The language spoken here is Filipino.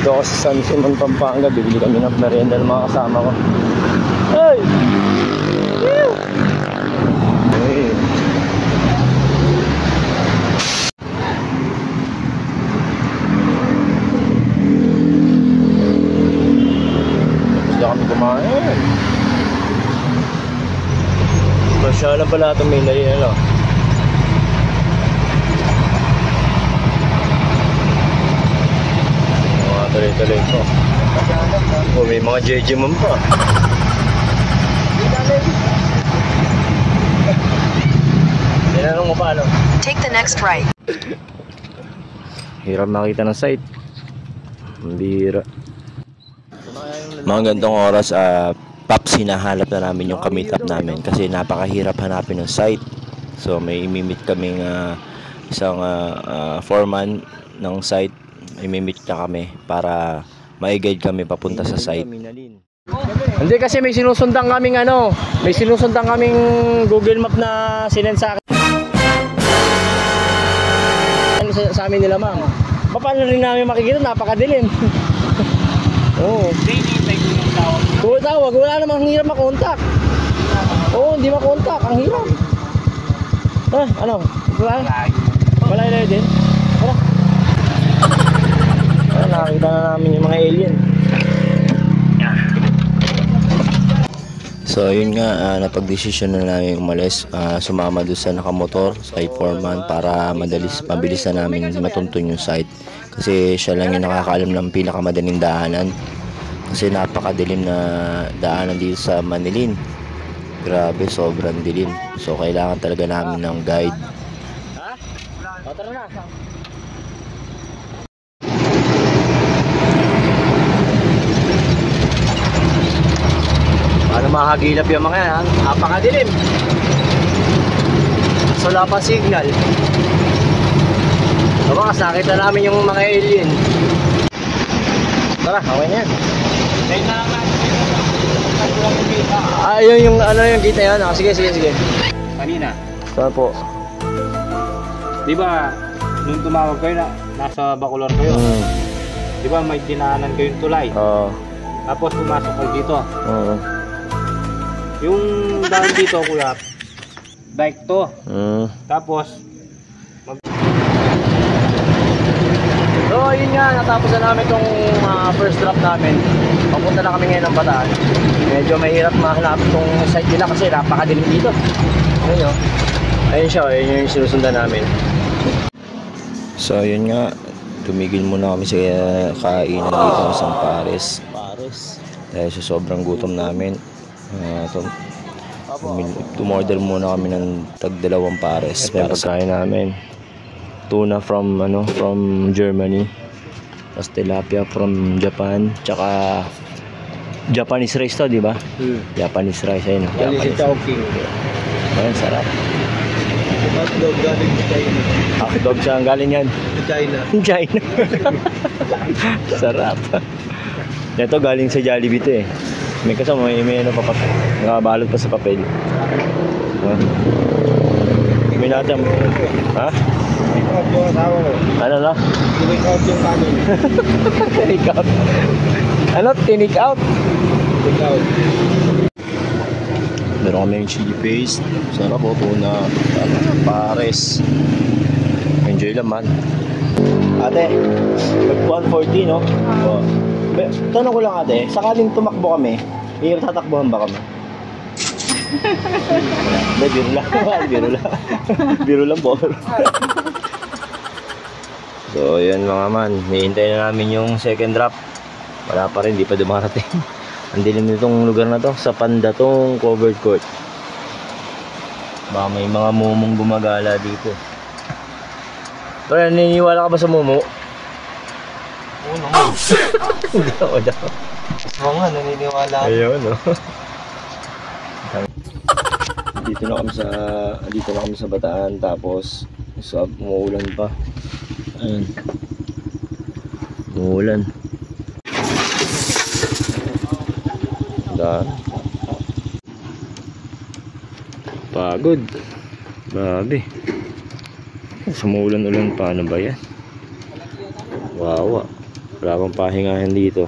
Dito ako sa San Simon, Pampanga. Bibili kami ng merienda ng mga kasama ko. Hey! Hey! Gusto kami kumain. Pasyalan pala itong may nari, ano? Tuloy-tuloy ko. Oh, may mga JJ man pa. Tinanong mo pa, ano? Take the next right. Hirap makita ng site. Bira. Mga gantong oras, Paps, hinahanap na namin yung ka-meet up namin kasi napakahirap hanapin ng site. So may imimit kaming isang foreman ng site. I-meet na kami para ma-guide kami papunta sa site. Hindi kasi may sinusundan kaming may sinusundan kaming Google Map na sinend sa akin. Sa amin nila, ma'am. Paano rin namin makikita? Napakadilim. Oo. Tawag, wala namang hirap makontak. Oo, hindi makontak, ang hirap. Ano? Wala din. Nakakita na namin yung mga alien. So yun nga, napag-desisyon na namin umalis, sumama doon sa nakamotor kay foreman para mabilis na namin matuntun yung site. Kasi siya lang yung nakakaalam ng pinakamadaling daanan. Kasi napakadilim na daanan dito sa Manilin. Grabe, sobrang dilim. So kailangan talaga namin ng guide. Tara na. Paano makakagilap yung mga yan? Napakadilim. So wala pa signal. Bakas nakita namin yung mga alien. Tara, okay na yan. Ayun yung yung kita yan. Sige. Kanina. Saan po? Di ba nung tumawag kayo nasa Bacolor kayo? Di ba may dinaanan kayong tulay? Oo. Tapos pumasok kayo dito. Oo. Yung daan dito, kuya, bike to. Tapos so yun nga, natapos na namin itong first drop namin. Papunta na kami ngayon ng Bataan. Medyo mahirap mahanap itong site nila kasi napakadilim dito. Ayun o. Ayun siya, ayun yung sinusundan namin. So yun nga, tumigil muna kami sa kainan dito sa Pares. Dahil sa sobrang gutom namin. Tumorder muna kami ng tag-2 pares para sa pagkain namin. Tuna from Germany, tapos tilapia from Japan, tsaka Japanese rice to, di ba? Japanese rice, ayun. Japanese rice. Ayun, sarap. hotdog galing sa China. Hotdog siya, galing yan China. Sarap. Ito galing sa Jollibee to eh. May kasama, may ano pa, nakabalot pa sa papel. May natin. Ha? Ano na? Tinik out yung kanin. Tinik out. Ano? Tinik out? Tinik out. Meron kami yung chili paste. Sarap po, tuna. Pares. Enjoy naman. Ate, 140 no? Tanong ko lang ate, sakaling tumakbo kami, tatakbuhan ba kami? Hindi, biro lang. Biro lang po. So yan mga man, hihintay na namin yung second drop. Wala pa rin, di pa dumarating. Ang dilim nitong lugar na to, sa Panda tong covered court. Baka may mga mumong gumagala dito. Pero naniniwala ka ba sa mumo? Oo naman. Hindi ako daw. Oo nga, naniniwala. Ayun no. Dito na kami sa Bataan, tapos umuulan pa. Ayun. Umuulan. Pagod. Grabe. Sumuulan-ulan pa, ano ba yan? Wawa. Wala pang pahingahan dito.